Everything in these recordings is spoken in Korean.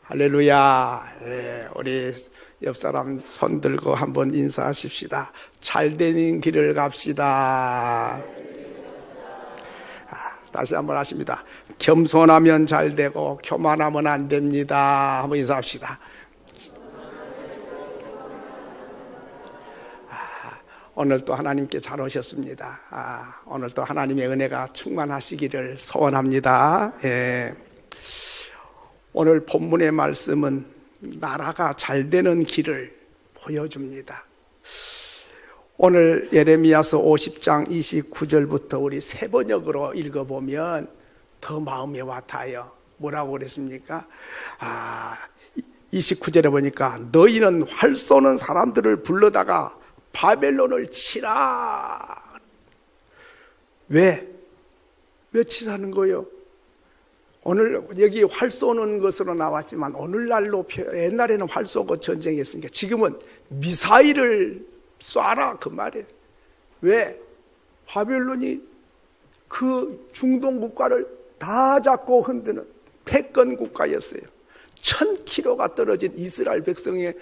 할렐루야. 우리 옆 사람 손 들고 한번 인사하십시다. 잘 되는 길을 갑시다. 다시 한번 하십니다. 겸손하면 잘 되고 교만하면 안 됩니다. 한번 인사합시다. 오늘 또 하나님께 잘 오셨습니다. 오늘 또 하나님의 은혜가 충만하시기를 소원합니다. 오늘 본문의 말씀은 나라가 잘 되는 길을 보여줍니다. 오늘 예레미야서 50장 29절부터 우리 세 번역으로 읽어보면 더 마음에 와닿아요. 뭐라고 그랬습니까? 29절에 보니까 너희는 활 쏘는 사람들을 불러다가 바벨론을 치라. 왜 치라는 거예요? 오늘 여기 활 쏘는 것으로 나왔지만 오늘날로 옛날에는 활 쏘고 전쟁했으니까 지금은 미사일을 쏴라 그 말이에요. 왜? 바벨론이 그 중동 국가를 다 잡고 흔드는 패권 국가였어요. 1000km가 떨어진 이스라엘 백성의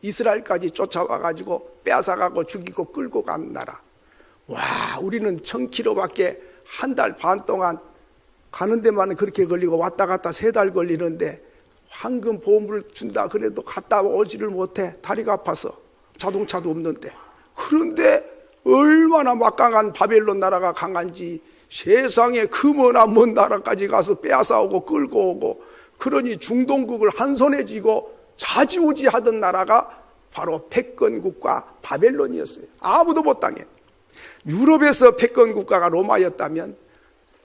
이스라엘까지 쫓아와가지고 빼앗아가고 죽이고 끌고 간 나라. 와, 우리는 1000km밖에 한 달 반 동안 가는 데만 그렇게 걸리고 왔다 갔다 3달 걸리는데 황금 보험을 준다 그래도 갔다 오지를 못해. 다리가 아파서 자동차도 없는데. 그런데 얼마나 막강한 바벨론 나라가 강한지 세상에 그 머나먼 나라까지 가서 빼앗아오고 끌고 오고, 그러니 중동국을 한 손에 쥐고 좌지우지하던 나라가 바로 패권국가 바벨론이었어요. 아무도 못 당해. 유럽에서 패권국가가 로마였다면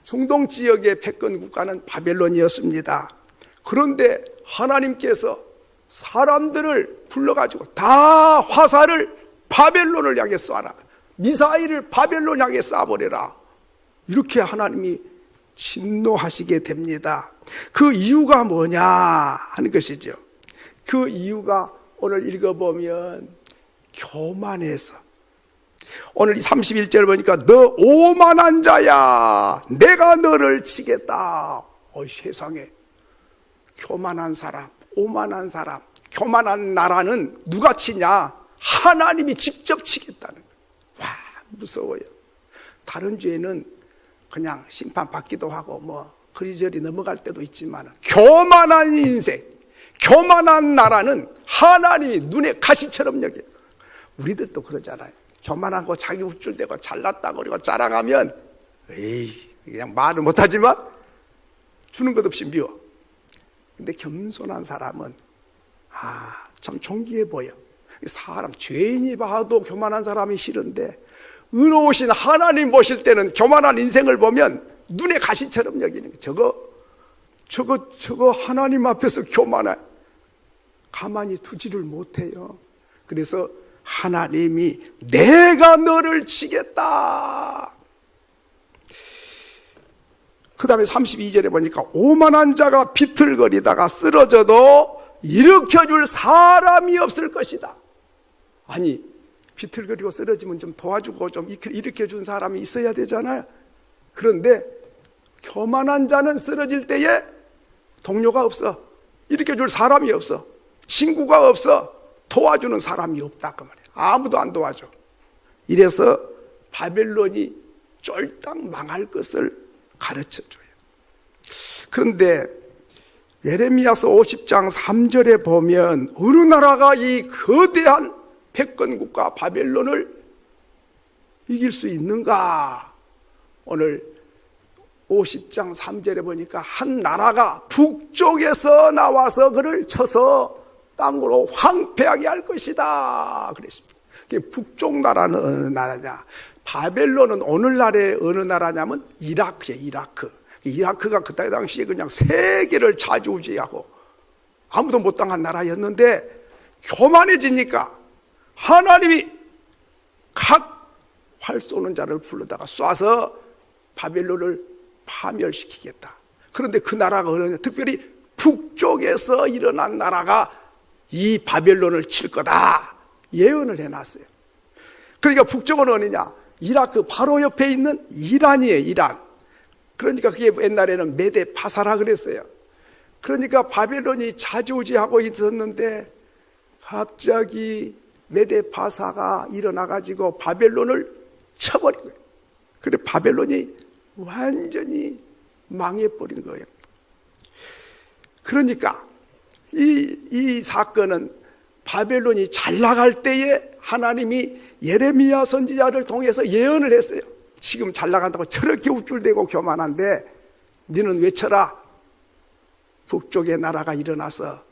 중동 지역의 패권국가는 바벨론이었습니다. 그런데 하나님께서 사람들을 불러가지고 다 화살을 바벨론을 향해 쏴라. 미사일을 바벨론 향해 쏴버려라. 이렇게 하나님이 진노하시게 됩니다. 그 이유가 뭐냐 하는 것이죠. 그 이유가 오늘 읽어보면 교만해서. 오늘 31절 보니까 너 오만한 자야 내가 너를 치겠다. 세상에 교만한 사람, 오만한 사람, 교만한 나라는 누가 치냐? 하나님이 직접 치겠다는 거예요. 와, 무서워요. 다른 죄는 그냥 심판받기도 하고 뭐 그리저리 넘어갈 때도 있지만 교만한 인생, 교만한 나라는 하나님이 눈에 가시처럼 여겨요. 우리들도 그러잖아요. 교만하고 자기 우쭐대고 잘났다 그러고 자랑하면 그냥 말을 못하지만 주는 것 없이 미워. 근데 겸손한 사람은 참 존귀해 보여. 사람 죄인이 봐도 교만한 사람이 싫은데 의로우신 하나님 보실 때는 교만한 인생을 보면 눈에 가시처럼 여기는 거예요. 저거 하나님 앞에서 교만해. 가만히 두지를 못해요. 그래서 하나님이 내가 너를 치겠다. 그 다음에 32절에 보니까 오만한 자가 비틀거리다가 쓰러져도 일으켜줄 사람이 없을 것이다. 아니, 비틀거리고 쓰러지면 좀 도와주고 좀 일으켜준 사람이 있어야 되잖아요. 그런데 교만한 자는 쓰러질 때에 동료가 없어. 일으켜줄 사람이 없어. 친구가 없어. 도와주는 사람이 없다 그 말이에요. 아무도 안 도와줘. 이래서 바벨론이 쫄딱 망할 것을 가르쳐줘요. 그런데 예레미야서 50장 3절에 보면 어느 나라가 이 거대한 패권국가 바벨론을 이길 수 있는가? 오늘 50장 3절에 보니까 한 나라가 북쪽에서 나와서 그를 쳐서 땅으로 황폐하게 할 것이다 그랬습니다. 북쪽 나라는 어느 나라냐? 바벨론은 오늘날의 어느 나라냐면 이라크예요. 이라크가 그때 당시에 그냥 세계를 좌지우지하고 아무도 못 당한 나라였는데 교만해지니까 하나님이 각 활 쏘는 자를 불러다가 쏴서 바벨론을 파멸시키겠다. 그런데 그 나라가 어느냐? 특별히 북쪽에서 일어난 나라가 이 바벨론을 칠 거다 예언을 해놨어요. 그러니까 북쪽은 어느냐? 이라크 바로 옆에 있는 이란이에요. 이란. 그러니까 그게 옛날에는 메데 파사라 그랬어요. 그러니까 바벨론이 좌지우지하고 있었는데 갑자기 메대 바사가 일어나가지고 바벨론을 쳐버린 거예요. 그래 바벨론이 완전히 망해버린 거예요. 그러니까 이 사건은 바벨론이 잘 나갈 때에 하나님이 예레미야 선지자를 통해서 예언을 했어요. 지금 잘 나간다고 저렇게 우쭐대고 교만한데 너는 외쳐라. 북쪽의 나라가 일어나서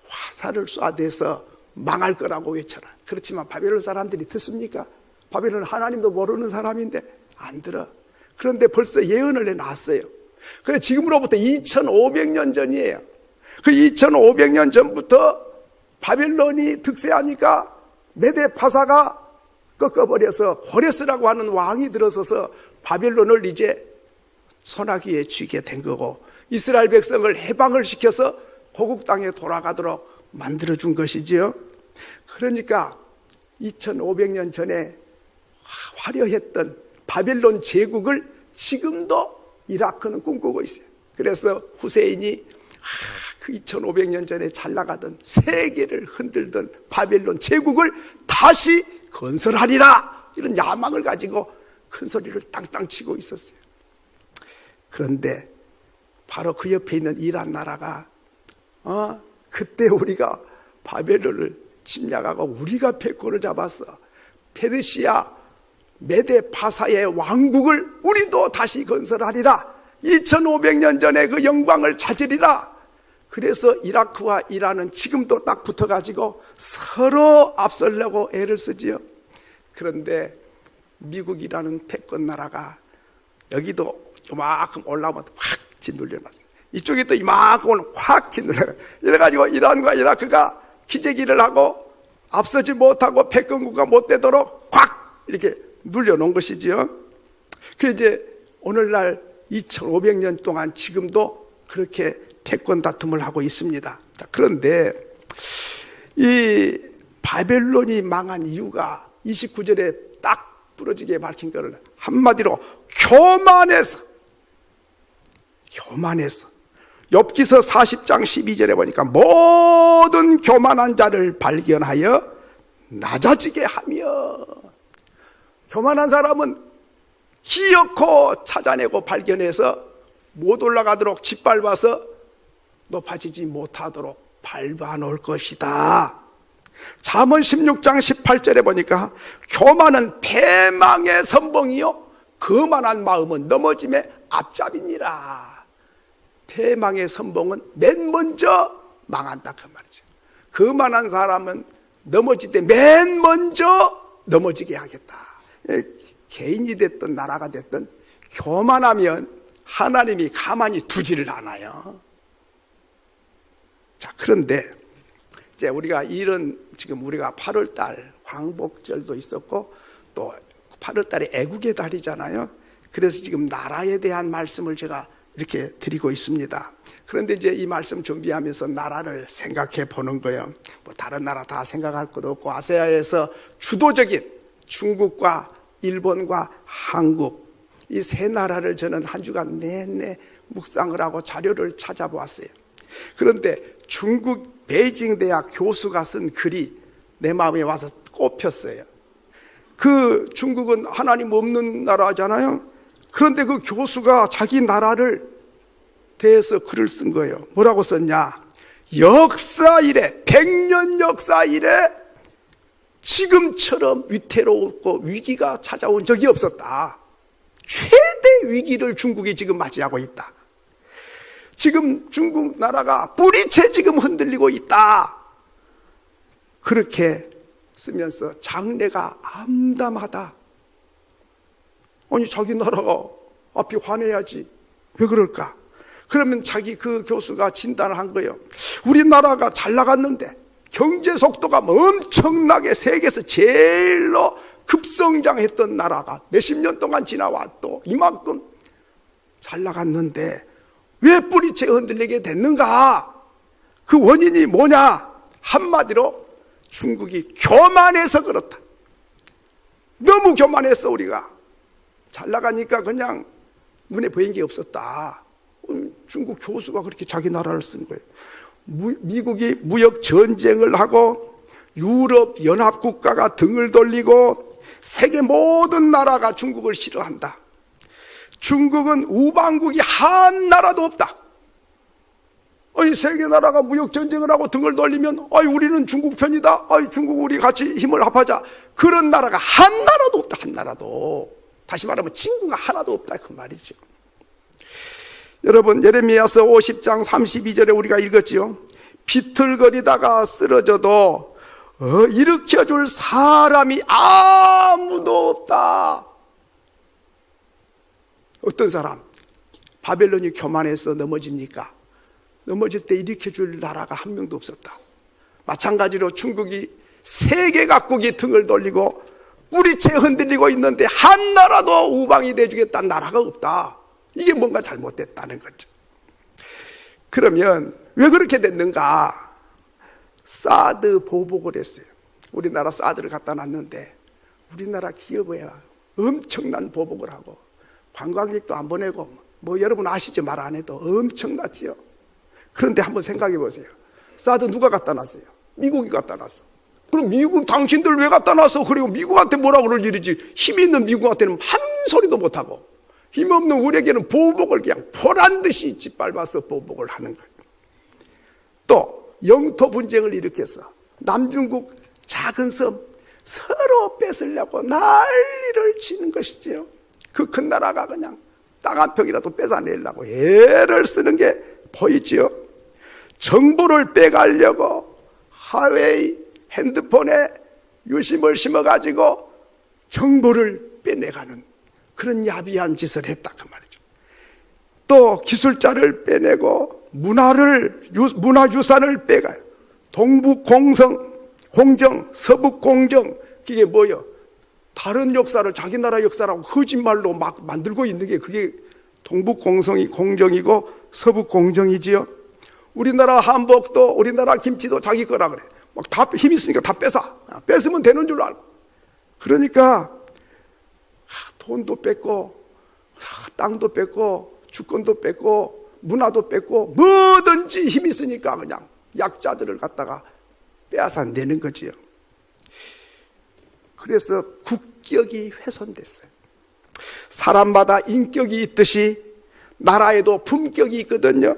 화살을 쏴대서 망할 거라고 외쳐라. 그렇지만 바벨론 사람들이 듣습니까? 바벨론은 하나님도 모르는 사람인데 안 들어. 그런데 벌써 예언을 해놨어요. 그래서 지금으로부터 2500년 전이에요. 그 2500년 전부터 바벨론이 득세하니까 메대 파사가 꺾어버려서 고레스라고 하는 왕이 들어서서 바벨론을 이제 소나기에 쥐게 된 거고, 이스라엘 백성을 해방을 시켜서 고국 땅에 돌아가도록 만들어준 것이지요. 그러니까 2500년 전에 화려했던 바벨론 제국을 지금도 이라크는 꿈꾸고 있어요. 그래서 후세인이 그 2500년 전에 잘 나가던 세계를 흔들던 바벨론 제국을 다시 건설하리라, 이런 야망을 가지고 큰 소리를 땅땅 치고 있었어요. 그런데 바로 그 옆에 있는 이란 나라가 그때 우리가 바벨론을 침략하고 우리가 패권을 잡았어. 페르시아 메데 파사의 왕국을 우리도 다시 건설하리라. 2500년 전에 그 영광을 찾으리라. 그래서 이라크와 이란은 지금도 딱 붙어가지고 서로 앞서려고 애를 쓰지요. 그런데 미국이라는 패권 나라가 여기도 요만큼 올라오면 확 짓눌려놨어요. 이쪽에 또 이만큼은 확 짓눌려요. 이래가지고 이란과 이라크가 기재기를 하고 앞서지 못하고 패권국가 못 되도록 확 이렇게 눌려놓은 것이지요. 그 이제 오늘날 2500년 동안 지금도 그렇게 패권 다툼을 하고 있습니다. 그런데 이 바벨론이 망한 이유가 29절에 딱 부러지게 밝힌 것을 한마디로 교만해서. 욥기서 40장 12절에 보니까 모든 교만한 자를 발견하여 낮아지게 하며, 교만한 사람은 기어코 찾아내고 발견해서 못 올라가도록 짓밟아서 높아지지 못하도록 밟아 놓을 것이다. 잠언 16장 18절에 보니까 교만은 패망의 선봉이요 거만한 마음은 넘어짐의 앞잡이니라. 패망의 선봉은 맨 먼저 망한다 그 말이죠. 거만한 사람은 넘어질 때 맨 먼저 넘어지게 하겠다. 개인이 됐든 나라가 됐든 교만하면 하나님이 가만히 두지를 않아요. 자, 그런데 이제 우리가 지금 우리가 8월달 광복절도 있었고 또 8월달에 애국의 달이잖아요. 그래서 지금 나라에 대한 말씀을 제가 이렇게 드리고 있습니다. 그런데 이제 이 말씀 준비하면서 나라를 생각해 보는 거예요. 뭐 다른 나라 다 생각할 것도 없고 아시아에서 주도적인 중국과 일본과 한국, 이 세 나라를 저는 한 주간 내내 묵상을 하고 자료를 찾아보았어요. 그런데 중국 베이징 대학 교수가 쓴 글이 내 마음에 와서 꼽혔어요. 그 중국은 하나님 없는 나라잖아요. 그런데 그 교수가 자기 나라를 대해서 글을 쓴 거예요. 뭐라고 썼냐? 역사 이래, 100년 역사 이래 지금처럼 위태롭고 위기가 찾아온 적이 없었다. 최대 위기를 중국이 지금 맞이하고 있다. 지금 중국 나라가 뿌리채 지금 흔들리고 있다. 그렇게 쓰면서 장래가 암담하다. 아니 자기 나라가 앞이 환해야지 왜 그럴까? 그러면 자기 그 교수가 진단을 한 거예요. 우리나라가 잘 나갔는데 경제 속도가 엄청나게 세계에서 제일로 급성장했던 나라가 몇십 년 동안 지나왔도 이만큼 잘 나갔는데 왜 뿌리채 흔들리게 됐는가? 그 원인이 뭐냐? 한마디로 중국이 교만해서 그렇다. 너무 교만했어. 우리가 잘 나가니까 그냥 눈에 보인 게 없었다. 중국 교수가 그렇게 자기 나라를 쓴 거예요. 미국이 무역 전쟁을 하고 유럽 연합국가가 등을 돌리고 세계 모든 나라가 중국을 싫어한다. 중국은 우방국이 한 나라도 없다. 아니, 세계 나라가 무역 전쟁을 하고 등을 돌리면 우리는 중국 편이다. 중국 우리 같이 힘을 합하자. 그런 나라가 한 나라도 없다. 한 나라도. 다시 말하면 친구가 하나도 없다 그 말이죠. 여러분, 예레미야서 50장 32절에 우리가 읽었지요. 비틀거리다가 쓰러져도 일으켜줄 사람이 아무도 없다. 어떤 사람? 바벨론이 교만해서 넘어지니까 넘어질 때 일으켜줄 나라가 한 명도 없었다. 마찬가지로 중국이 세계 각국이 등을 돌리고 뿌리채 흔들리고 있는데 한 나라도 우방이 돼주겠다는 나라가 없다. 이게 뭔가 잘못됐다는 거죠. 그러면 왜 그렇게 됐는가? 사드 보복을 했어요. 우리나라 사드를 갖다 놨는데 우리나라 기업에 엄청난 보복을 하고 관광객도 안 보내고 여러분 아시죠? 말 안 해도 엄청났지요. 그런데 한번 생각해 보세요. 사드 누가 갖다 놨어요? 미국이 갖다 놨어. 그럼 미국 당신들 왜 갖다 놨어? 그리고 미국한테 뭐라 그럴 일이지. 힘 있는 미국한테는 한 소리도 못하고 힘없는 우리에게는 보복을 그냥 보란듯이 짓밟아서 보복을 하는 거예요. 또 영토 분쟁을 일으켜서 남중국 작은 섬 서로 뺏으려고 난리를 치는 것이지요. 그 큰 나라가 그냥 땅 한 평이라도 뺏어내려고 애를 쓰는 게 보이지요. 정보를 빼가려고 하웨이 핸드폰에 유심을 심어가지고 정보를 빼내가는 그런 야비한 짓을 했다 그 말이죠. 또 기술자를 빼내고 문화유산을 빼가요. 동북공정, 서북공정, 그게 뭐예요? 다른 역사를 자기 나라 역사라고 거짓말로 막 만들고 있는 게 그게 동북공정이 공정이고 서북공정이지요. 우리나라 한복도 우리나라 김치도 자기 거라 그래. 막 다 힘 있으니까 다 뺏으면 되는 줄 알고. 그러니까 돈도 뺏고 땅도 뺏고 주권도 뺏고 문화도 뺏고 뭐든지 힘 있으니까 그냥 약자들을 갖다가 빼앗아내는 거지요. 그래서 국격이 훼손됐어요. 사람마다 인격이 있듯이 나라에도 품격이 있거든요.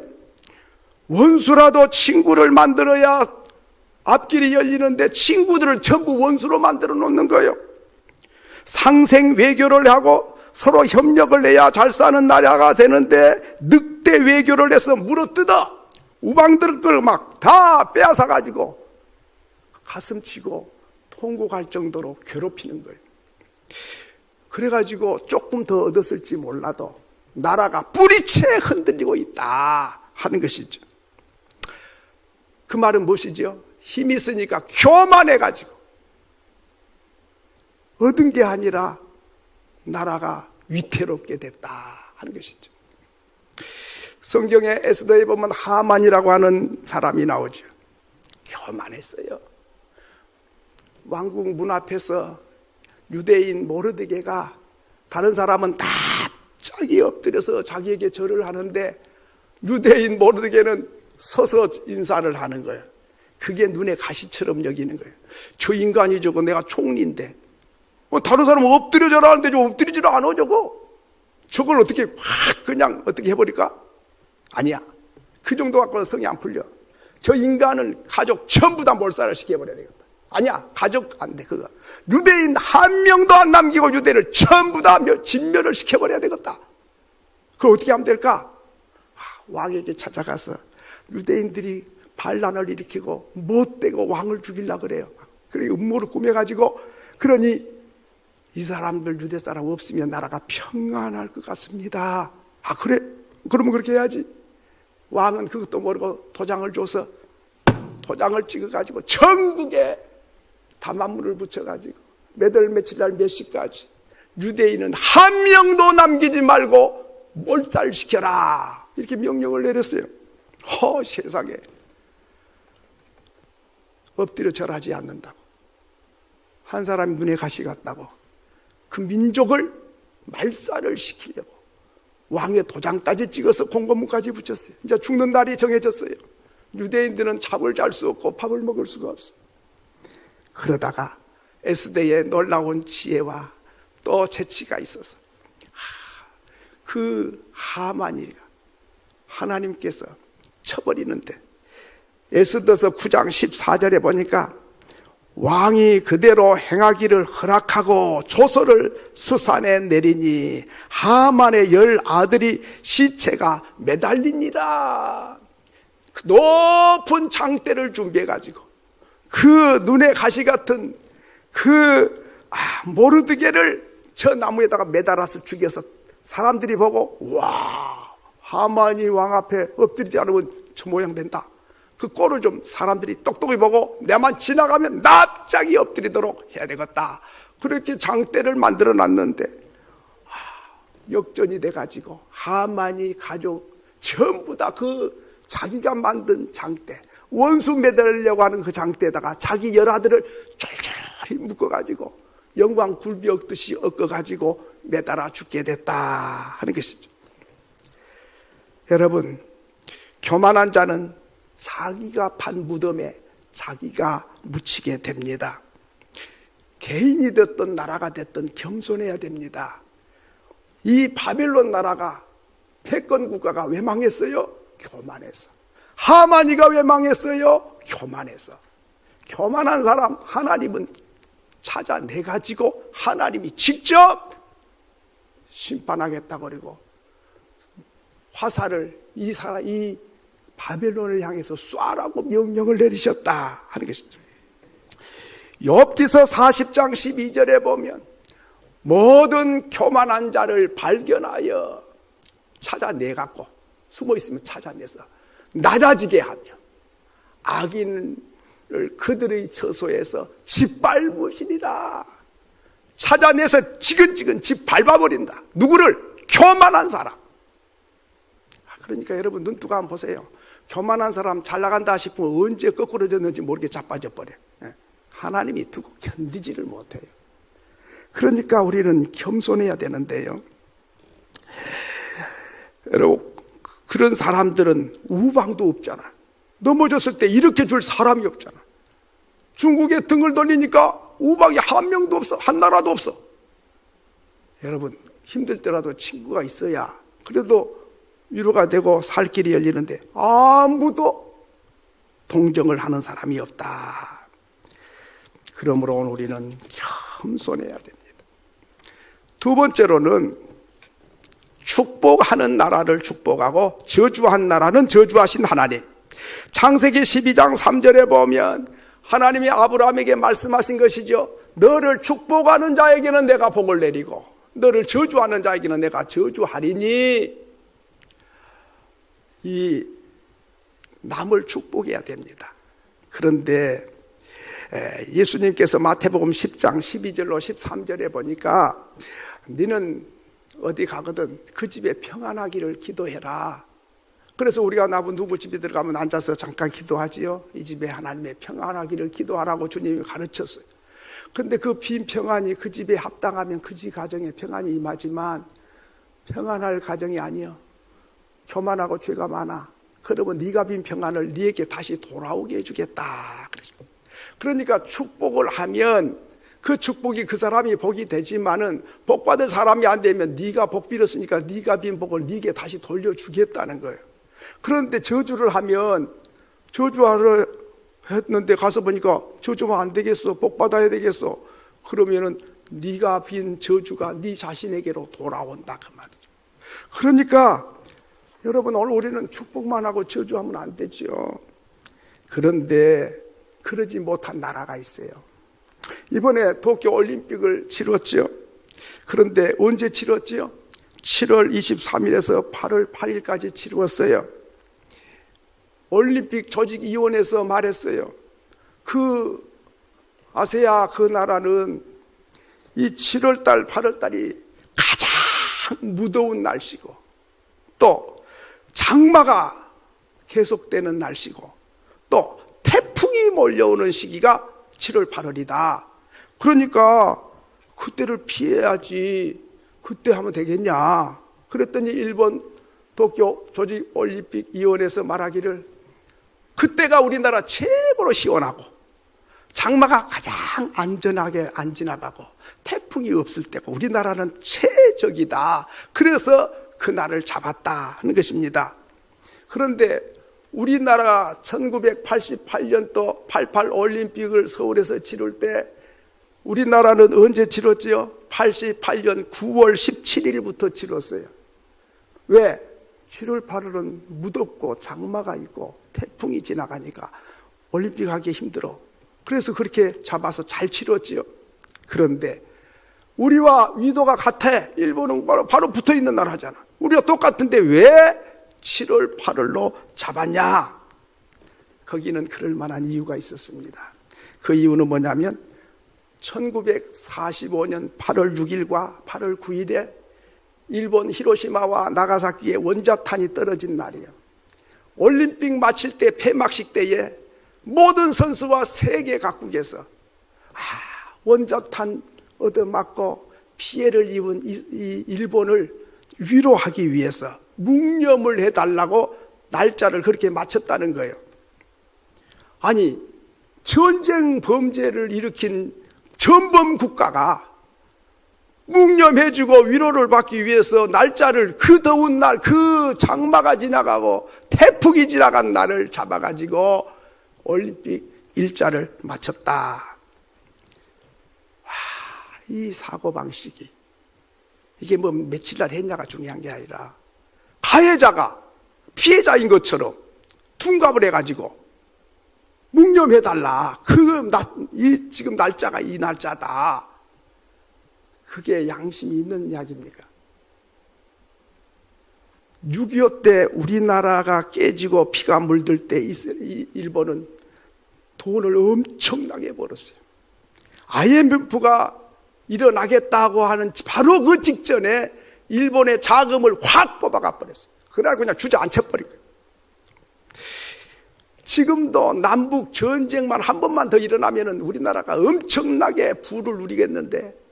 원수라도 친구를 만들어야 앞길이 열리는데 친구들을 전부 원수로 만들어 놓는 거예요. 상생 외교를 하고 서로 협력을 해야 잘 사는 나라가 되는데 늑대 외교를 해서 물어뜯어 우방들 걸 막 다 빼앗아 가지고 가슴치고 통곡할 정도로 괴롭히는 거예요. 그래가지고 조금 더 얻었을지 몰라도 나라가 뿌리채 흔들리고 있다 하는 것이죠. 그 말은 무엇이죠? 힘이 있으니까 교만해가지고 얻은 게 아니라 나라가 위태롭게 됐다 하는 것이죠. 성경에 에스더에 보면 하만이라고 하는 사람이 나오죠. 교만했어요. 왕국 문 앞에서 유대인 모르드게가 다른 사람은 다 짝이 엎드려서 자기에게 절을 하는데 유대인 모르드게는 서서 인사를 하는 거예요. 그게 눈에 가시처럼 여기는 거예요. 저 인간이 저거 내가 총리인데 다른 사람은 엎드려 절하는데 저 엎드리지를 않아 저걸 어떻게 확 그냥 어떻게 해버릴까? 아니야. 그 정도 갖고는 성이 안 풀려. 저 인간을 가족 전부 다 몰살을 시켜버려야 되겠다. 아니야, 가족 안 돼, 그거. 유대인 한 명도 안 남기고 유대인을 전부 다 진멸을 시켜버려야 되겠다. 그걸 어떻게 하면 될까? 왕에게 찾아가서 유대인들이 반란을 일으키고 못되고 왕을 죽이려고 그래요. 그래 음모를 꾸며가지고 그러니 이 사람들 유대 사람 없으면 나라가 평안할 것 같습니다. 그래? 그러면 그렇게 해야지. 왕은 그것도 모르고 도장을 줘서 도장을 찍어가지고 전국에 담화문을 붙여가지고 몇 월 며칠 날 몇 시까지 유대인은 한 명도 남기지 말고 몰살시켜라 이렇게 명령을 내렸어요. 세상에 엎드려 절하지 않는다고 한 사람이 눈에 가시 같다고 그 민족을 말살을 시키려고 왕의 도장까지 찍어서 공고문까지 붙였어요. 이제 죽는 날이 정해졌어요. 유대인들은 잠을 잘 수 없고 밥을 먹을 수가 없어요. 그러다가 에스더의 놀라운 지혜와 또 재치가 있어서 그 하만이가 하나님께서 쳐버리는데, 에스더서 9장 14절에 보니까 왕이 그대로 행하기를 허락하고 조서를 수산에 내리니 하만의 10아들이 시체가 매달리니라. 그 높은 장대를 준비해가지고 그 눈에 가시 같은 그 모르드게를 저 나무에다가 매달아서 죽여서 사람들이 보고, 와, 하만이 왕 앞에 엎드리지 않으면 저 모양 된다. 그 꼴을 좀 사람들이 똑똑히 보고 내만 지나가면 납작이 엎드리도록 해야 되겠다. 그렇게 장대를 만들어 놨는데 역전이 돼가지고 하만이 가족 전부 다 그 자기가 만든 장대, 원수 매달려고 하는 그 장대에다가 자기 10아들을 쫄쫄히 묶어가지고 영광 굴비 엎듯이 엮어가지고 매달아 죽게 됐다 하는 것이죠. 여러분, 교만한 자는 자기가 판 무덤에 자기가 묻히게 됩니다. 개인이 됐든 나라가 됐든 겸손해야 됩니다. 이 바벨론 나라가 패권 국가가 왜 망했어요? 교만해서. 하만이가 왜 망했어요? 교만해서. 교만한 사람 하나님은 찾아내가지고 하나님이 직접 심판하겠다 그러고 화살을 이 바벨론을 향해서 쏴라고 명령을 내리셨다 하는 것이죠. 욥기서 40장 12절에 보면 모든 교만한 자를 발견하여 찾아내갖고 숨어있으면 찾아내서 낮아지게 하며 악인을 그들의 처소에서 짓밟으시리라. 찾아내서 지근지근 짓밟아버린다. 누구를? 교만한 사람. 그러니까 여러분 눈 뜨고 한번 보세요. 교만한 사람 잘 나간다 싶으면 언제 거꾸로졌는지 모르게 자빠져 버려요. 하나님이 두고 견디지를 못해요. 그러니까 우리는 겸손해야 되는데요. 여러분, 그런 사람들은 우방도 없잖아. 넘어졌을 때 일으켜 줄 사람이 없잖아. 중국에 등을 돌리니까 우방이 한 명도 없어. 한 나라도 없어. 여러분, 힘들 때라도 친구가 있어야 그래도 위로가 되고 살 길이 열리는데 아무도 동정을 하는 사람이 없다. 그러므로 우리는 겸손해야 됩니다. 두 번째로는 축복하는 나라를 축복하고 저주한 나라는 저주하신 하나님. 창세기 12장 3절에 보면 하나님이 아브라함에게 말씀하신 것이죠. 너를 축복하는 자에게는 내가 복을 내리고 너를 저주하는 자에게는 내가 저주하리니. 이 남을 축복해야 됩니다. 그런데 예수님께서 마태복음 10장 12절로 13절에 보니까 너는 어디 가거든 그 집에 평안하기를 기도해라. 그래서 우리가 나분 누구 집에 들어가면 앉아서 잠깐 기도하지요. 이 집에 하나님의 평안하기를 기도하라고 주님이 가르쳤어요. 근데 그 빈 평안이 그 집에 합당하면 그 집 가정에 평안이 임하지만 평안할 가정이 아니요. 교만하고 죄가 많아. 그러면 네가 빈 평안을 네에게 다시 돌아오게 해주겠다. 그러니까 축복을 하면 그 축복이 그 사람이 복이 되지만은 복 받을 사람이 안 되면 네가 복 빌었으니까 네가 빈 복을 네게 다시 돌려주겠다는 거예요. 그런데 저주를 하면 저주하러 했는데 가서 보니까 저주하면 안 되겠어. 복 받아야 되겠어. 그러면은 네가 빈 저주가 네 자신에게로 돌아온다 그 말이죠. 그러니까 여러분 오늘 우리는 축복만 하고 저주하면 안 되죠. 그런데 그러지 못한 나라가 있어요. 이번에 도쿄올림픽을 치렀죠. 그런데 언제 치렀죠? 7월 23일에서 8월 8일까지 치루었어요. 올림픽 조직위원회에서 말했어요. 그 아세아 그 나라는 이 7월달 8월달이 가장 무더운 날씨고 또 장마가 계속되는 날씨고 또 태풍이 몰려오는 시기가 7월 8월이다. 그러니까 그때를 피해야지. 그때 하면 되겠냐. 그랬더니 일본 도쿄 조직올림픽위원회에서 말하기를 그때가 우리나라 최고로 시원하고 장마가 가장 안전하게 안 지나가고 태풍이 없을 때고 우리나라는 최적이다. 그래서 그날을 잡았다 하는 것입니다. 그런데 우리나라가 1988년도 88 올림픽을 서울에서 치를 때 우리나라는 언제 치렀지요? 88년 9월 17일부터 치렀어요. 왜? 7월 8일은 무덥고 장마가 있고 태풍이 지나가니까 올림픽 하기 힘들어. 그래서 그렇게 잡아서 잘 치렀지요. 그런데 우리와 위도가 같아. 일본은 바로 붙어있는 나라잖아. 우리가 똑같은데 왜 7월 8일로 잡았냐? 거기는 그럴 만한 이유가 있었습니다. 그 이유는 뭐냐면 1945년 8월 6일과 8월 9일에 일본 히로시마와 나가사키에 원자탄이 떨어진 날이에요. 올림픽 마칠 때 폐막식 때에 모든 선수와 세계 각국에서 원자탄 얻어맞고 피해를 입은 이 일본을 위로하기 위해서 묵념을 해달라고 날짜를 그렇게 맞췄다는 거예요. 아니, 전쟁 범죄를 일으킨 전범 국가가 묵념해주고 위로를 받기 위해서 날짜를 그 더운 날, 그 장마가 지나가고 태풍이 지나간 날을 잡아가지고 올림픽 일자를 맞췄다. 이 사고방식이 이게 뭐 며칠 날 했냐가 중요한 게 아니라 가해자가 피해자인 것처럼 둔갑을 해가지고 묵념해달라. 지금 날짜가 이 날짜다. 그게 양심이 있는 이야기입니까? 6.25 때 우리나라가 깨지고 피가 물들 때 일본은 돈을 엄청나게 벌었어요. IMF가 일어나겠다고 하는 바로 그 직전에 일본의 자금을 확 뽑아가 버렸어요. 그래서 그냥 주저앉혀버린 거예요. 지금도 남북 전쟁만 한 번만 더 일어나면 우리나라가 엄청나게 부를 누리겠는데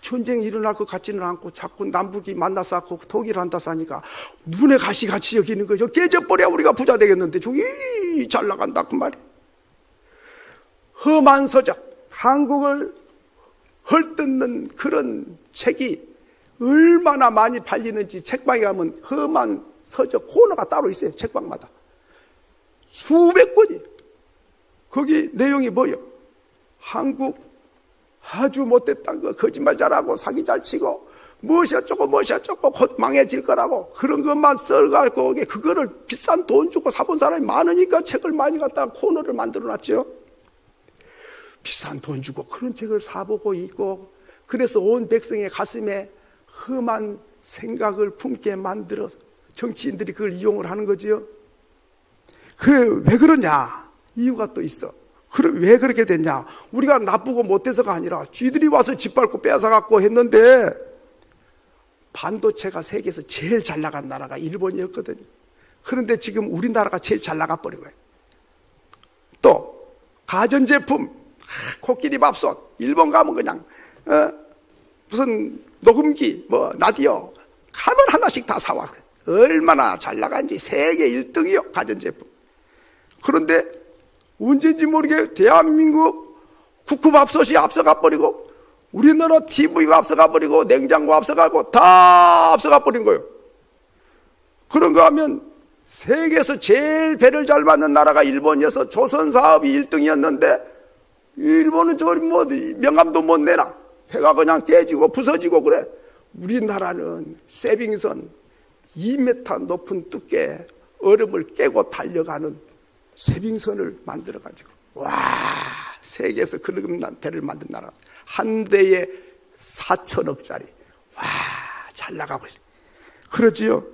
전쟁이 일어날 것 같지는 않고 자꾸 남북이 만나서 하고 통일을 한다서 하니까 눈에 가시같이 여기는 거죠. 깨져버려야 우리가 부자 되겠는데 저기 잘 나간다 그 말이에요. 험한 서적, 한국을 헐뜯는 그런 책이 얼마나 많이 팔리는지 책방에 가면 험한 서적 코너가 따로 있어요. 책방마다 수백 권이. 거기 내용이 뭐예요? 한국 아주 못됐다는 거, 거짓말 잘하고 사기 잘 치고 무엇이 어쩌고 곧 망해질 거라고 그런 것만 써가지고 그거를 비싼 돈 주고 사본 사람이 많으니까 책을 많이 갖다가 코너를 만들어놨죠. 비싼 돈 주고 그런 책을 사보고 있고, 그래서 온 백성의 가슴에 험한 생각을 품게 만들어 정치인들이 그걸 이용을 하는 거지요. 그래, 왜 그러냐? 이유가 또 있어. 그럼 왜 그렇게 됐냐? 우리가 나쁘고 못돼서가 아니라 쥐들이 와서 짓밟고 빼앗아갖고 했는데, 반도체가 세계에서 제일 잘 나간 나라가 일본이었거든요. 그런데 지금 우리나라가 제일 잘 나가버린 거예요. 또 가전제품, 코끼리 밥솥, 일본 가면 그냥 무슨 녹음기, 라디오 가면 하나씩 다 사와. 얼마나 잘 나간지 세계 1등이요 가전제품. 그런데 언제인지 모르게 대한민국 국밥솥이 앞서가 버리고 우리나라 TV가 앞서가 버리고 냉장고 앞서가고 다 앞서가 버린 거예요. 그런가 하면 세계에서 제일 배를 잘 받는 나라가 일본이어서 조선 사업이 1등이었는데 일본은 명함도 못 내나 배가 그냥 깨지고 부서지고 그래. 우리나라는 세빙선 2m 높은 두께 얼음을 깨고 달려가는 세빙선을 만들어가지고 세계에서 그런 배를 만든 나라. 한 대에 4천억짜리. 잘 나가고 있어요. 그러지요.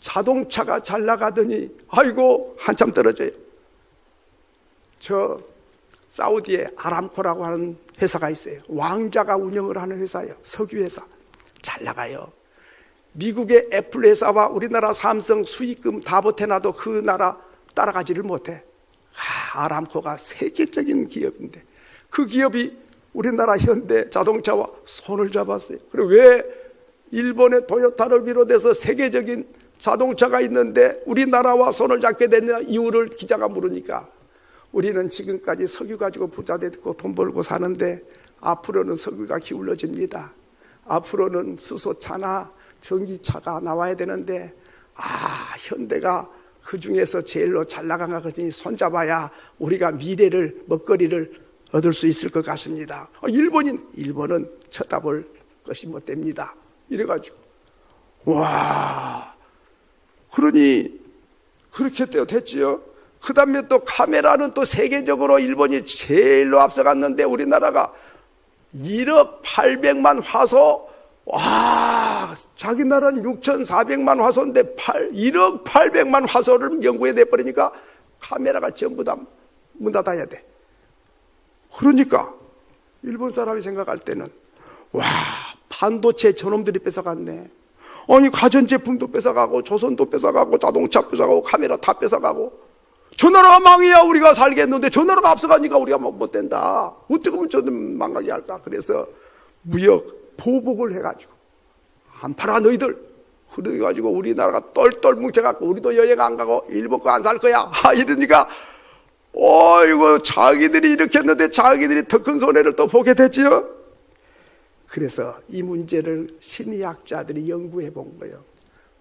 자동차가 잘 나가더니 아이고 한참 떨어져요. 저 사우디에 아람코라고 하는 회사가 있어요. 왕자가 운영을 하는 회사예요. 석유회사. 잘 나가요. 미국의 애플 회사와 우리나라 삼성 수익금 다 보태놔도 그 나라 따라가지를 못해. 아람코가 세계적인 기업인데 그 기업이 우리나라 현대 자동차와 손을 잡았어요. 그리고 왜 일본의 토요타를 비롯해서 세계적인 자동차가 있는데 우리나라와 손을 잡게 된 이유를 기자가 물으니까 우리는 지금까지 석유 가지고 부자 됐고 돈 벌고 사는데 앞으로는 석유가 기울어집니다. 앞으로는 수소차나 전기차가 나와야 되는데 현대가 그 중에서 제일로 잘 나간 것이 손잡아야 우리가 미래를 먹거리를 얻을 수 있을 것 같습니다. 일본은 쳐다볼 것이 못 됩니다. 이래가지고 와, 그러니 그렇게 됐지요. 그 다음에 또 카메라는 또 세계적으로 일본이 제일로 앞서갔는데 우리나라가 1억 800만 화소, 와, 자기 나라는 6,400만 화소인데 1억 800만 화소를 연구해 내버리니까 카메라가 전부 다 문 닫아야 돼. 그러니까 일본 사람이 생각할 때는 와, 반도체 저놈들이 뺏어갔네. 아니 가전제품도 뺏어가고 조선도 뺏어가고 자동차 뺏어가고 카메라 다 뺏어가고 저 나라가 망해야 우리가 살겠는데 저 나라가 앞서가니까 우리가 못 된다. 어떻게 하면 저는 망하게 할까. 그래서 무역 보복을 해가지고 안 팔아 너희들. 그래가지고 우리나라가 똘똘 뭉쳐갖고 우리도 여행 안 가고 일본 거 안 살 거야. 이러니까 이거 자기들이 이렇게 했는데 자기들이 더 큰 손해를 또 보게 되지요. 그래서 이 문제를 심리학자들이 연구해 본 거예요.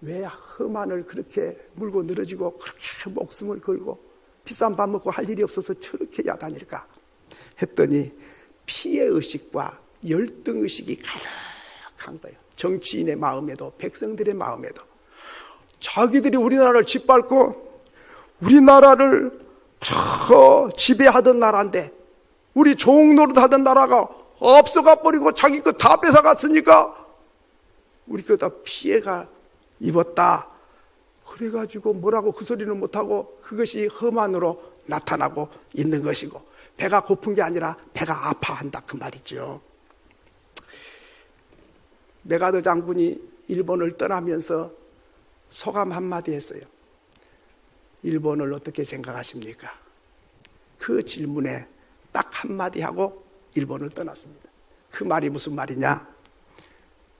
왜 험한을 그렇게 물고 늘어지고 그렇게 목숨을 걸고 비싼 밥 먹고 할 일이 없어서 저렇게 야단일까 했더니 피해의식과 열등의식이 가득한 거예요. 정치인의 마음에도 백성들의 마음에도. 자기들이 우리나라를 짓밟고 우리나라를 지배하던 나라인데 우리 종노릇 하던 나라가 없어가 버리고 자기 거 다 뺏어갔으니까 우리 거 다 피해가 입었다. 그래가지고 뭐라고 그 소리는 못하고 그것이 험한으로 나타나고 있는 것이고 배가 고픈 게 아니라 배가 아파한다 그 말이죠. 메가더 장군이 일본을 떠나면서 소감 한마디 했어요. 일본을 어떻게 생각하십니까? 그 질문에 딱 한마디 하고 일본을 떠났습니다. 그 말이 무슨 말이냐?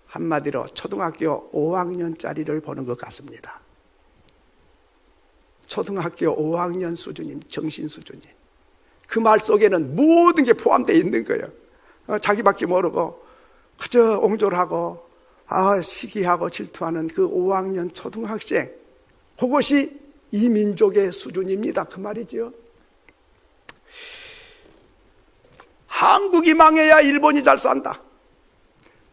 한마디로 초등학교 5학년짜리를 보는 것 같습니다. 초등학교 5학년 수준인 정신 수준이. 그 말 속에는 모든 게 포함되어 있는 거예요. 자기밖에 모르고 그저 옹졸하고 시기하고 질투하는 그 5학년 초등학생, 그것이 이 민족의 수준입니다. 그 말이죠. 한국이 망해야 일본이 잘 산다.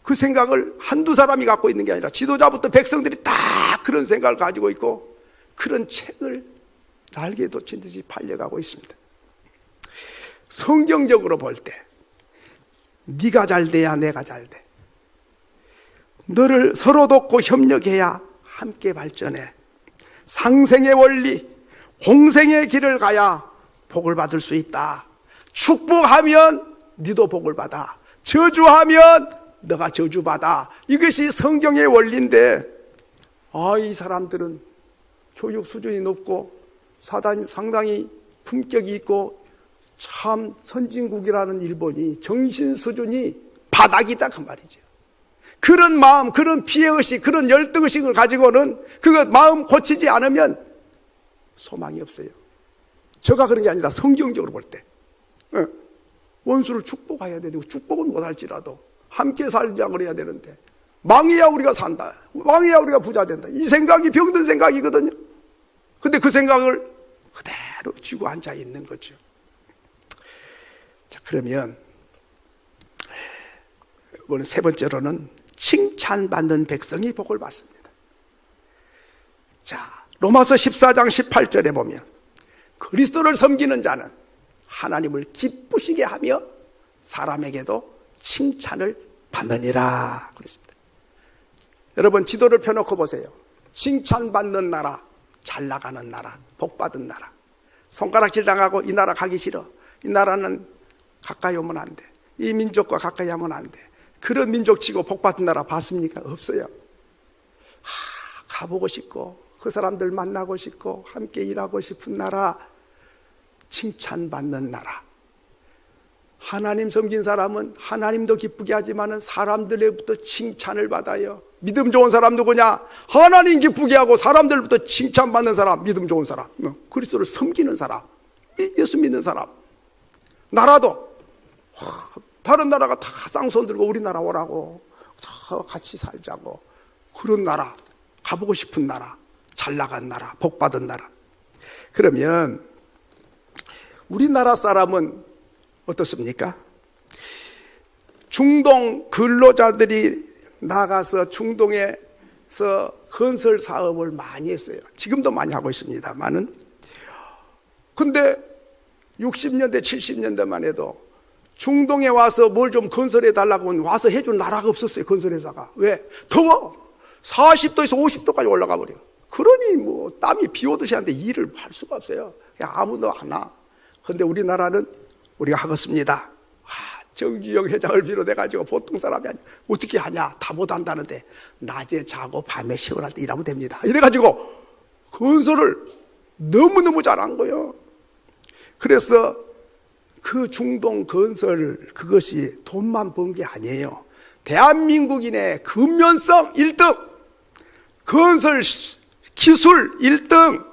그 생각을 한두 사람이 갖고 있는 게 아니라 지도자부터 백성들이 다 그런 생각을 가지고 있고 그런 책을 날개 돋친 듯이 팔려가고 있습니다. 성경적으로 볼 때 네가 잘 돼야 내가 잘 돼. 너를 서로 돕고 협력해야 함께 발전해. 상생의 원리, 공생의 길을 가야 복을 받을 수 있다. 축복하면 네도 복을 받아. 저주하면 너가 저주받아. 이것이 성경의 원리인데 이 사람들은 교육 수준이 높고 상당히 품격이 있고 참 선진국이라는 일본이 정신 수준이 바닥이다 그 말이죠. 그런 마음, 그런 피해의식, 그런 열등의식을 가지고는 그것 마음 고치지 않으면 소망이 없어요. 저가 그런 게 아니라 성경적으로 볼 때 원수를 축복해야 되고 축복은 못할지라도 함께 살자 그래야 되는데 망해야 우리가 산다. 망해야 우리가 부자 된다. 이 생각이 병든 생각이거든요. 근데 그 생각을 그대로 쥐고 앉아 있는 거죠. 자, 그러면 오늘 세 번째로는 칭찬받는 백성이 복을 받습니다. 자, 로마서 14장 18절에 보면 그리스도를 섬기는 자는 하나님을 기쁘시게 하며 사람에게도 칭찬을 받느니라 그랬습니다. 여러분 지도를 펴놓고 보세요. 칭찬받는 나라, 잘 나가는 나라, 복받은 나라. 손가락질 당하고 이 나라 가기 싫어. 이 나라는 가까이 오면 안 돼. 이 민족과 가까이 하면 안 돼. 그런 민족 치고 복받은 나라 봤습니까? 없어요. 가보고 싶고 그 사람들 만나고 싶고 함께 일하고 싶은 나라, 칭찬받는 나라. 하나님 섬긴 사람은 하나님도 기쁘게 하지만 사람들로부터 칭찬을 받아요. 믿음 좋은 사람 누구냐? 하나님 기쁘게 하고 사람들부터 칭찬받는 사람, 믿음 좋은 사람, 그리스도를 섬기는 사람, 예수 믿는 사람. 나라도 다른 나라가 다 쌍손 들고 우리나라 오라고, 다 같이 살자고, 그런 나라, 가보고 싶은 나라, 잘 나간 나라, 복받은 나라. 그러면 우리나라 사람은 어떻습니까? 중동 근로자들이 나가서 중동에서 건설 사업을 많이 했어요. 지금도 많이 하고 있습니다만은. 근데 60년대, 70년대만 해도 중동에 와서 뭘 좀 건설해 달라고 하면 와서 해준 나라가 없었어요. 건설회사가. 왜? 더워. 40도에서 50도까지 올라가 버려. 그러니 뭐 땀이 비 오듯이 하는데 일을 할 수가 없어요. 그냥 아무도 안 와. 근데 우리나라는 우리가 하겠습니다. 정주영 회장을 비롯해가지고 보통 사람이 아니야. 어떻게 하냐? 다 못한다는데 낮에 자고 밤에 시원할 때 일하면 됩니다. 이래가지고 건설을 너무너무 잘한 거예요. 그래서 그 중동 건설, 그것이 돈만 번 게 아니에요. 대한민국인의 근면성 1등, 건설 기술 1등,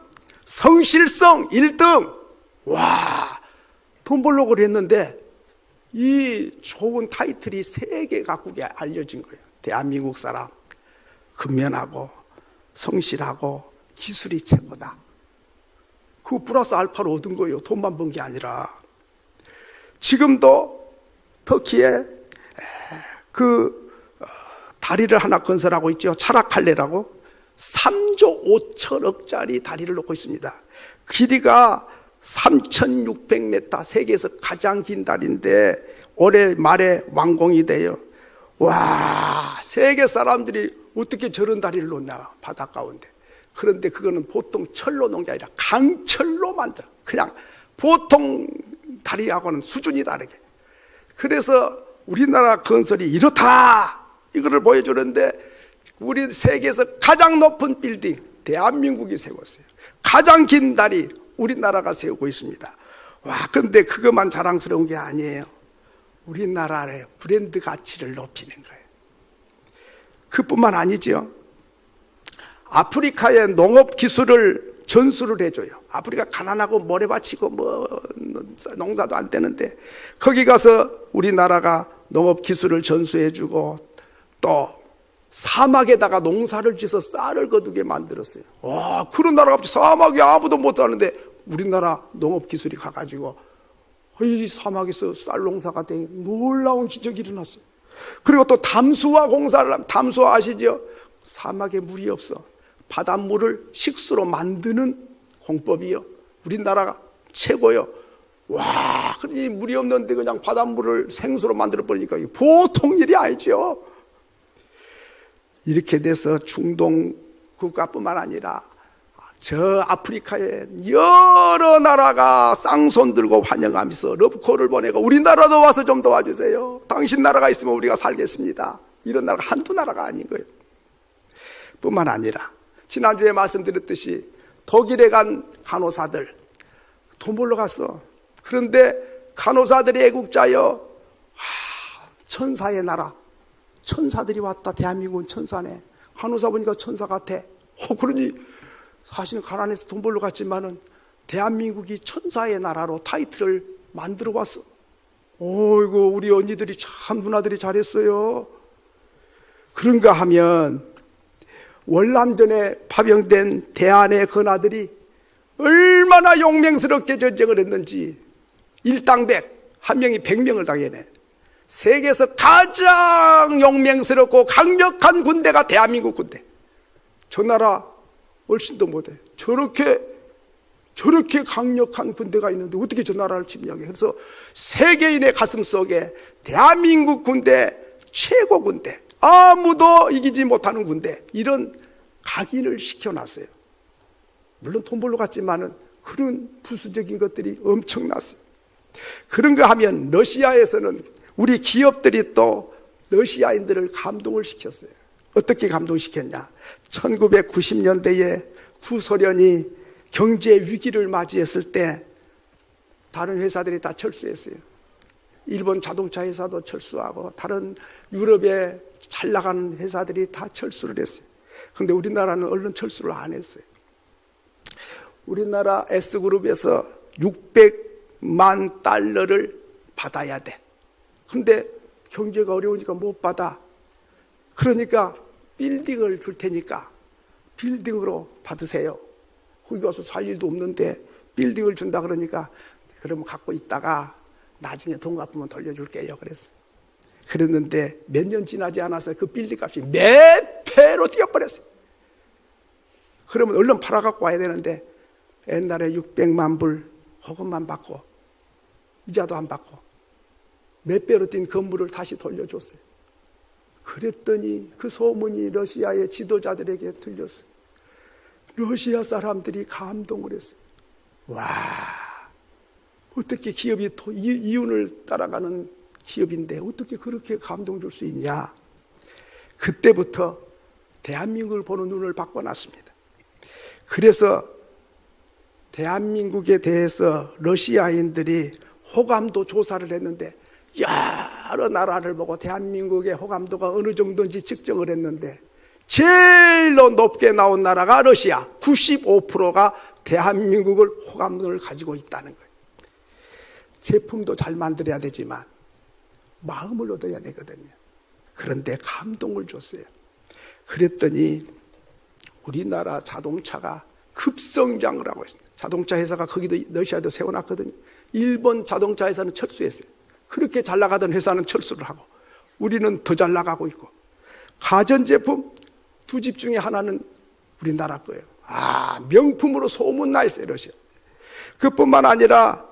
성실성 1등. 와, 돈 벌려고 그랬는데 이 좋은 타이틀이 세계 각국에 알려진 거예요. 대한민국 사람 근면하고 성실하고 기술이 최고다. 그 플러스 알파로 얻은 거예요. 돈만 번 게 아니라. 지금도 터키에 다리를 하나 건설하고 있죠. 차라칼레라고 3조 5천억짜리 다리를 놓고 있습니다. 길이가 3,600m, 세계에서 가장 긴 다리인데 올해 말에 완공이 돼요. 와, 세계 사람들이 어떻게 저런 다리를 놓냐, 바다 가운데. 그런데 그거는 보통 철로 놓은 게 아니라 강철로 만들어. 그냥 보통 다리하고는 수준이 다르게. 그래서 우리나라 건설이 이렇다, 이거를 보여주는데, 우리 세계에서 가장 높은 빌딩 대한민국이 세웠어요. 가장 긴 다리 우리나라가 세우고 있습니다. 와, 근데 그것만 자랑스러운 게 아니에요. 우리나라의 브랜드 가치를 높이는 거예요. 그뿐만 아니죠. 아프리카의 농업 기술을 전수를 해줘요. 아프리카 가난하고 모래밭이고 농사도 안 되는데 거기 가서 우리나라가 농업 기술을 전수해주고 또 사막에다가 농사를 지어서 쌀을 거두게 만들었어요. 와, 그런 나라가 사막에 아무도 못 하는데 우리나라 농업 기술이 가가지고 이 사막에서 쌀 농사가 되 놀라운 기적이 일어났어요. 그리고 또 담수화 공사를 하면, 담수화 아시죠? 사막에 물이 없어. 바닷물을 식수로 만드는 공법이요. 우리나라가 최고요. 와, 그러니 물이 없는데 그냥 바닷물을 생수로 만들어 버리니까 보통 일이 아니죠. 이렇게 돼서 중동 국가뿐만 아니라 저 아프리카에 여러 나라가 쌍손 들고 환영하면서 러브콜을 보내고 우리나라도 와서 좀 도와주세요. 당신 나라가 있으면 우리가 살겠습니다. 이런 나라가 한두 나라가 아닌 거예요. 뿐만 아니라 지난주에 말씀드렸듯이 독일에 간 간호사들 돈 벌러 갔어. 그런데 간호사들이 애국자여, 천사의 나라, 천사들이 왔다. 대한민국은 천사네. 간호사 보니까 천사 같아. 그러니 사실은 가난해서 돈 벌러 갔지만은 대한민국이 천사의 나라로 타이틀을 만들어 왔어. 이거 우리 언니들이 참, 누나들이 잘했어요. 그런가 하면 월남전에 파병된 대한의 건아들이 얼마나 용맹스럽게 전쟁을 했는지. 일당백, 한 명이 100명을 당해내. 세계에서 가장 용맹스럽고 강력한 군대가 대한민국 군대. 저 나라 훨씬도 못해. 저렇게 강력한 군대가 있는데 어떻게 저 나라를 침략해. 그래서 세계인의 가슴 속에 대한민국 군대, 최고 군대, 아무도 이기지 못하는 군대, 이런 각인을 시켜놨어요. 물론 돈 벌러 갔지만은 그런 부수적인 것들이 엄청났어요. 그런가 하면 러시아에서는 우리 기업들이 또 러시아인들을 감동을 시켰어요. 어떻게 감동시켰냐? 1990년대에 구소련이 경제 위기를 맞이했을 때 다른 회사들이 다 철수했어요. 일본 자동차 회사도 철수하고 다른 유럽의 잘 나가는 회사들이 다 철수를 했어요. 그런데 우리나라는 얼른 철수를 안 했어요. 우리나라 S그룹에서 600만 달러를 받아야 돼. 근데 경제가 어려우니까 못 받아. 그러니까 빌딩을 줄 테니까 빌딩으로 받으세요. 거기 가서 살 일도 없는데 빌딩을 준다 그러니까 그러면 갖고 있다가 나중에 돈 갚으면 돌려줄게요. 그랬는데 몇 년 지나지 않아서 그 빌딩 값이 몇 배로 뛰어버렸어요. 그러면 얼른 팔아갖고 와야 되는데 옛날에 600만 불 그것만 받고 이자도 안 받고 몇 배로 뛴 건물을 다시 돌려줬어요. 그랬더니 그 소문이 러시아의 지도자들에게 들렸어요. 러시아 사람들이 감동을 했어요. 와, 어떻게 기업이 이윤을 따라가는 기업인데 어떻게 그렇게 감동 줄 수 있냐. 그때부터 대한민국을 보는 눈을 바꿔놨습니다. 그래서 대한민국에 대해서 러시아인들이 호감도 조사를 했는데 여러 나라를 보고 대한민국의 호감도가 어느 정도인지 측정을 했는데 제일로 높게 나온 나라가 러시아. 95%가 대한민국을 호감도를 가지고 있다는 거예요. 제품도 잘 만들어야 되지만 마음을 얻어야 되거든요. 그런데 감동을 줬어요. 그랬더니 우리나라 자동차가 급성장을 하고 있습니다. 자동차 회사가 거기도 러시아도 세워놨거든요. 일본 자동차 회사는 철수했어요. 그렇게 잘 나가던 회사는 철수를 하고 우리는 더 잘 나가고 있고 가전제품 두 집 중에 하나는 우리나라 거예요. 명품으로 소문나 있어요, 러시아. 그뿐만 아니라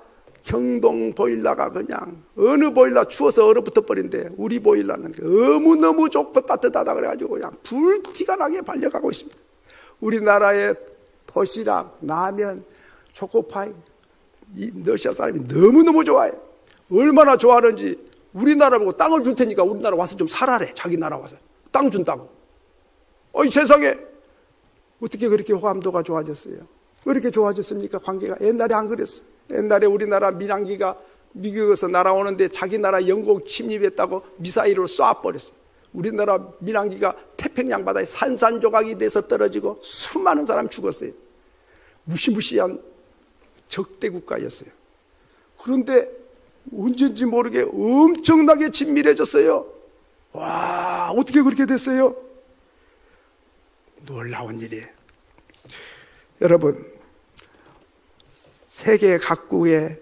경동 보일러가 그냥 어느 보일러 추워서 얼어붙어 버린데 우리 보일러는 너무너무 좋고 따뜻하다 그래가지고 그냥 불티가 나게 발려가고 있습니다. 우리나라의 도시락, 라면, 초코파이 이 러시아 사람이 너무너무 좋아해요. 얼마나 좋아하는지 우리나라 보고 땅을 줄 테니까 우리나라 와서 좀 살아래. 자기 나라 와서 땅 준다고. 이 세상에 어떻게 그렇게 호감도가 좋아졌어요? 왜 이렇게 좋아졌습니까? 관계가. 옛날에 안 그랬어요. 옛날에 우리나라 민항기가 미국에서 날아오는데 자기 나라 영국 침입했다고 미사일을 쏴버렸어요. 우리나라 민항기가 태평양 바다에 산산조각이 돼서 떨어지고 수많은 사람 죽었어요. 무시무시한 적대 국가였어요. 그런데 언제인지 모르게 엄청나게 친밀해졌어요. 와, 어떻게 그렇게 됐어요? 놀라운 일이에요. 여러분, 세계 각국의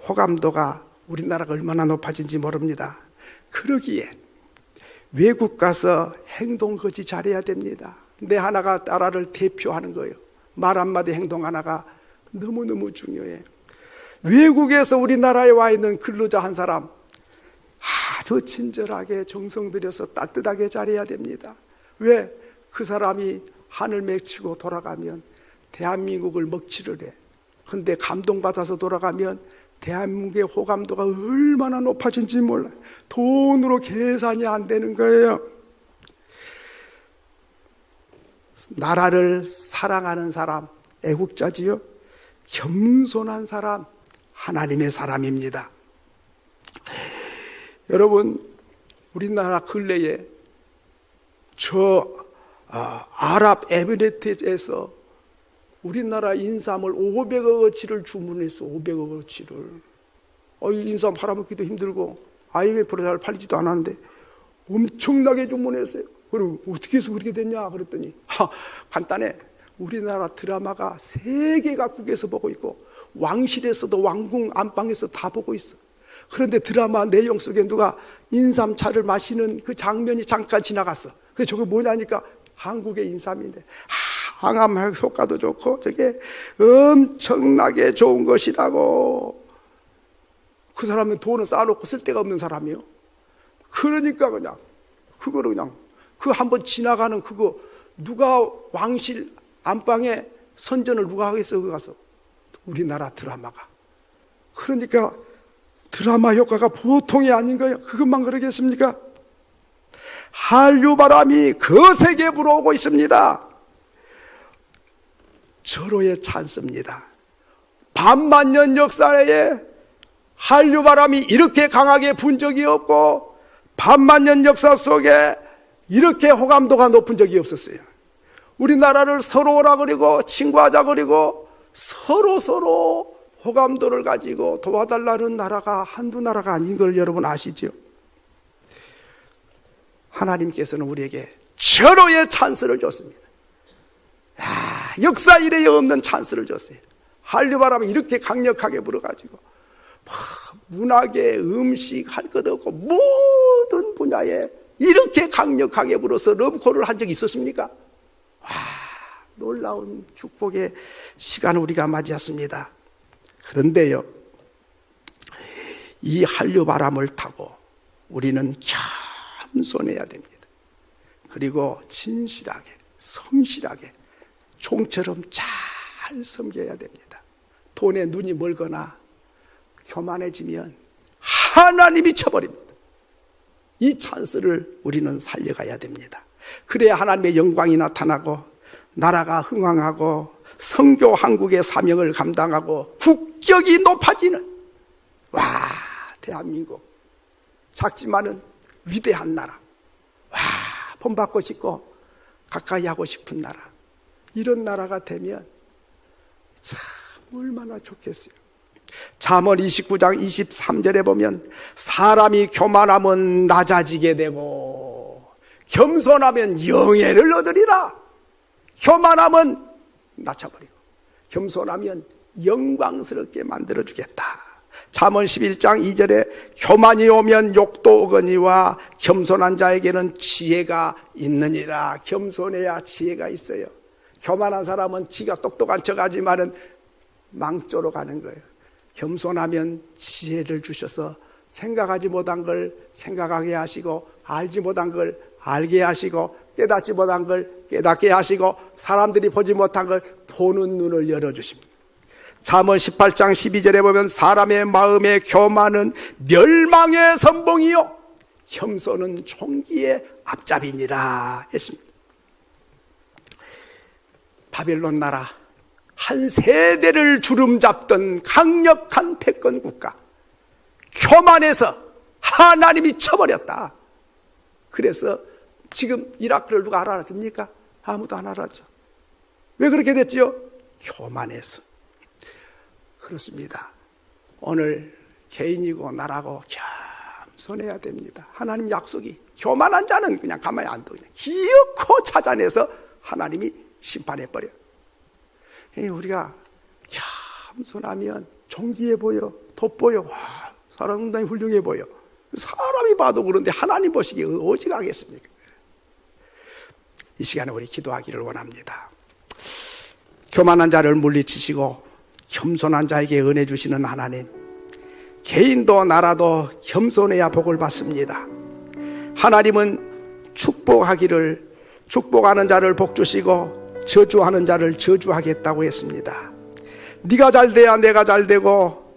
호감도가 우리나라가 얼마나 높아진지 모릅니다. 그러기에 외국 가서 행동 거지 잘해야 됩니다. 내 하나가 나라를 대표하는 거예요. 말 한마디 행동 하나가 너무너무 중요해요. 외국에서 우리나라에 와 있는 근로자 한 사람 아주 친절하게 정성 들여서 따뜻하게 잘해야 됩니다. 왜? 그 사람이 하늘 맺히고 돌아가면 대한민국을 먹칠을 해. 근데 감동받아서 돌아가면 대한민국의 호감도가 얼마나 높아진지 몰라요. 돈으로 계산이 안 되는 거예요. 나라를 사랑하는 사람, 애국자지요. 겸손한 사람, 하나님의 사람입니다. 여러분, 우리나라 근래에 아랍에미레이트에서 우리나라 인삼을 500억어치를 주문했어. 500억어치를. 이 인삼 팔아먹기도 힘들고 IMF로 잘 팔리지도 않았는데 엄청나게 주문했어요. 그럼 어떻게 해서 그렇게 됐냐 그랬더니 간단해. 우리나라 드라마가 세계 각국에서 보고 있고 왕실에서도 왕궁 안방에서 다 보고 있어. 그런데 드라마 내용 속에 누가 인삼차를 마시는 그 장면이 잠깐 지나갔어. 근데 저게 뭐냐니까 한국의 인삼인데 항암 효과도 좋고 저게 엄청나게 좋은 것이라고. 그 사람은 돈을 쌓아놓고 쓸 데가 없는 사람이요. 그러니까 그냥 그거를 그냥 그 한번 지나가는 그거 누가 왕실 안방에 선전을 누가 하겠어? 거기 가서 우리나라 드라마가. 그러니까 드라마 효과가 보통이 아닌 거예요. 그것만 그러겠습니까? 한류 바람이 거세게 불어오고 있습니다. 절호에 찬스입니다. 반만년 역사에 한류 바람이 이렇게 강하게 분 적이 없고 반만년 역사 속에 이렇게 호감도가 높은 적이 없었어요. 우리나라를 서로라 그리고 친구하자 그리고 서로 호감도를 가지고 도와달라는 나라가 한두 나라가 아닌 걸 여러분 아시죠? 하나님께서는 우리에게 절호의 찬스를 줬습니다. 역사 이래에 없는 찬스를 줬어요. 한류바람이 이렇게 강력하게 불어가지고 문학에 음식 할 것 없고 모든 분야에 이렇게 강력하게 불어서 러브콜을 한 적이 있었습니까? 놀라운 축복의 시간을 우리가 맞이했습니다. 그런데요, 이 한류바람을 타고 우리는 겸손해야 됩니다. 그리고 진실하게 성실하게 종처럼 잘 섬겨야 됩니다. 돈에 눈이 멀거나 교만해지면 하나님이 쳐버립니다. 이 찬스를 우리는 살려가야 됩니다. 그래야 하나님의 영광이 나타나고 나라가 흥왕하고 선교 한국의 사명을 감당하고 국격이 높아지는, 대한민국 작지만은 위대한 나라, 본받고 싶고 가까이 하고 싶은 나라, 이런 나라가 되면 참 얼마나 좋겠어요. 잠언 29장 23절에 보면 사람이 교만하면 낮아지게 되고 겸손하면 영예를 얻으리라. 교만하면 낮춰버리고 겸손하면 영광스럽게 만들어주겠다. 잠언 11장 2절에 교만이 오면 욕도 오거니와 겸손한 자에게는 지혜가 있느니라. 겸손해야 지혜가 있어요. 교만한 사람은 지가 똑똑한 척하지만은 망조로 가는 거예요. 겸손하면 지혜를 주셔서 생각하지 못한 걸 생각하게 하시고 알지 못한 걸 알게 하시고 깨닫지 못한 걸 깨닫게 하시고 사람들이 보지 못한 걸 보는 눈을 열어주십니다. 잠언 18장 12절에 보면 사람의 마음의 교만은 멸망의 선봉이요 겸손은 총기의 앞잡이니라 했습니다. 바벨론 나라 한 세대를 주름잡던 강력한 패권 국가, 교만해서 하나님이 쳐버렸다. 그래서 지금 이라크를 누가 알아줍니까? 아무도 안 알아줘. 왜 그렇게 됐죠? 교만해서. 그렇습니다. 오늘 개인이고 나라고 겸손해야 됩니다. 하나님 약속이 교만한 자는 그냥 가만히 안 둬. 기어코 찾아내서 하나님이 심판해버려. 우리가 겸손하면 존귀해 보여, 돋보여. 사람 상당히 훌륭해 보여. 사람이 봐도 그런데 하나님 보시기에 오직 하겠습니까? 이 시간에 우리 기도하기를 원합니다. 교만한 자를 물리치시고 겸손한 자에게 은혜 주시는 하나님, 개인도 나라도 겸손해야 복을 받습니다. 하나님은 축복하는 자를 복 주시고 저주하는 자를 저주하겠다고 했습니다. 네가 잘 돼야 내가 잘 되고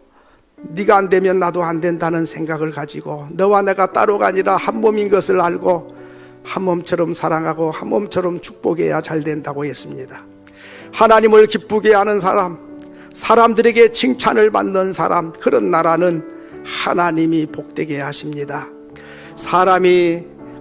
네가 안 되면 나도 안 된다는 생각을 가지고 너와 내가 따로가 아니라 한 몸인 것을 알고 한 몸처럼 사랑하고 한 몸처럼 축복해야 잘 된다고 했습니다. 하나님을 기쁘게 하는 사람, 사람들에게 칭찬을 받는 사람, 그런 나라는 하나님이 복되게 하십니다.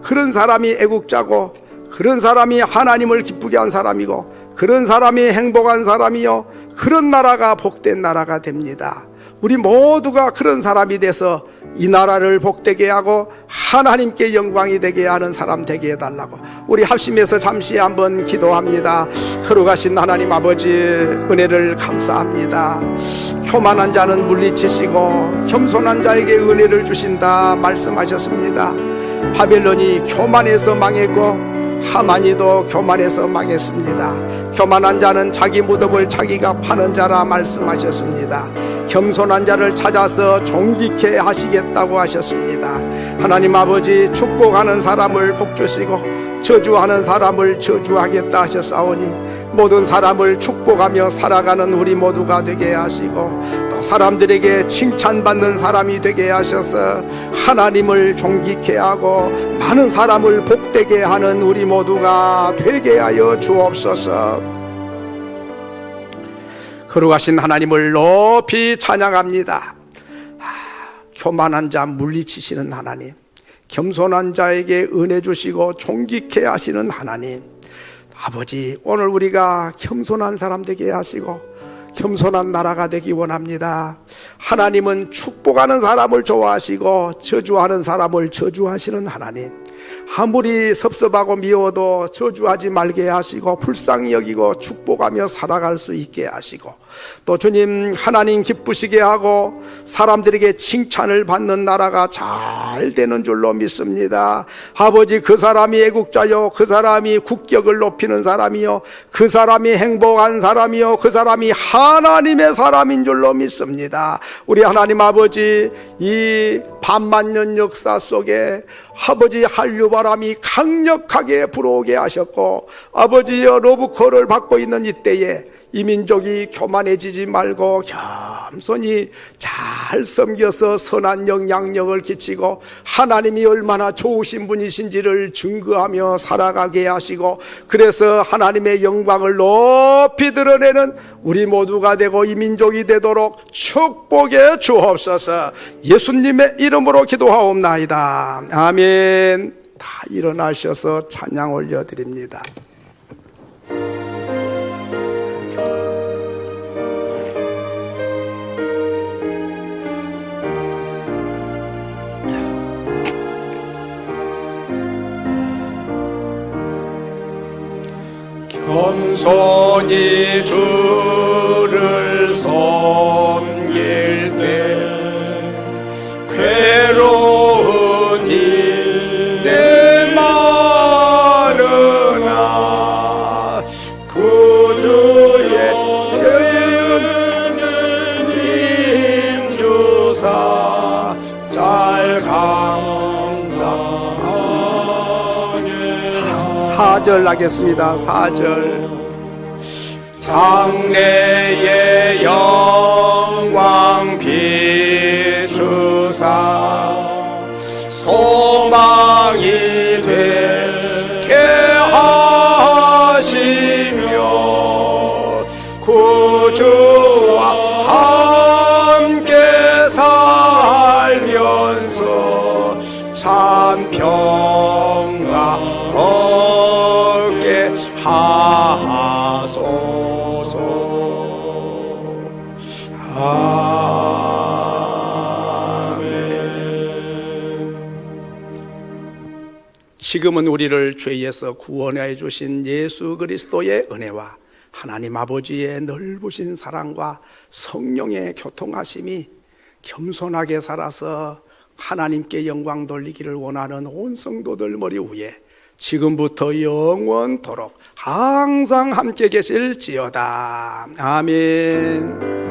그런 사람이 애국자고 그런 사람이 하나님을 기쁘게 한 사람이고 그런 사람이 행복한 사람이요, 그런 나라가 복된 나라가 됩니다. 우리 모두가 그런 사람이 돼서 이 나라를 복되게 하고 하나님께 영광이 되게 하는 사람 되게 해달라고 우리 합심해서 잠시 한번 기도합니다. 걸어가신 하나님 아버지, 은혜를 감사합니다. 교만한 자는 물리치시고 겸손한 자에게 은혜를 주신다 말씀하셨습니다. 바벨론이 교만해서 망했고 하만이도 교만해서 망했습니다. 교만한 자는 자기 무덤을 자기가 파는 자라 말씀하셨습니다. 겸손한 자를 찾아서 존귀케 하시겠다고 하셨습니다. 하나님 아버지, 축복하는 사람을 복주시고 저주하는 사람을 저주하겠다 하셨사오니 모든 사람을 축복하며 살아가는 우리 모두가 되게 하시고 또 사람들에게 칭찬받는 사람이 되게 하셔서 하나님을 존귀케 하고 많은 사람을 복되게 하는 우리 모두가 되게 하여 주옵소서. 거룩하신 하나님을 높이 찬양합니다. 교만한 자 물리치시는 하나님, 겸손한 자에게 은혜 주시고 존귀케 하시는 하나님, 아버지, 오늘 우리가 겸손한 사람 되게 하시고 겸손한 나라가 되기 원합니다. 하나님은 축복하는 사람을 좋아하시고 저주하는 사람을 저주하시는 하나님, 아무리 섭섭하고 미워도 저주하지 말게 하시고 불쌍히 여기고 축복하며 살아갈 수 있게 하시고, 또 주님 하나님 기쁘시게 하고 사람들에게 칭찬을 받는 나라가 잘 되는 줄로 믿습니다. 아버지, 그 사람이 애국자요, 그 사람이 국격을 높이는 사람이요, 그 사람이 행복한 사람이요, 그 사람이 하나님의 사람인 줄로 믿습니다. 우리 하나님 아버지, 이 반만년 역사 속에 아버지 한류바람이 강력하게 불어오게 하셨고, 아버지여 러브콜을 받고 있는 이때에 이 민족이 교만해지지 말고 겸손히 잘 섬겨서 선한 영향력을 끼치고 하나님이 얼마나 좋으신 분이신지를 증거하며 살아가게 하시고, 그래서 하나님의 영광을 높이 드러내는 우리 모두가 되고 이 민족이 되도록 축복해 주옵소서. 예수님의 이름으로 기도하옵나이다. 아멘. 다 일어나셔서 찬양 올려드립니다. 겸손히 주를 섬길 때 괴로운 일에 많으나 구주의 은혜를 힘주사 잘 감당하게. 4절 하겠습니다. 4절. 장래의 영광 비추사 소망이 되게 하시며 구주와 함께 살면서 참 평강 얻게 하소서. 지금은 우리를 죄에서 구원해 주신 예수 그리스도의 은혜와 하나님 아버지의 넓으신 사랑과 성령의 교통하심이 겸손하게 살아서 하나님께 영광 돌리기를 원하는 온 성도들 머리 위에 지금부터 영원토록 항상 함께 계실지어다. 아멘.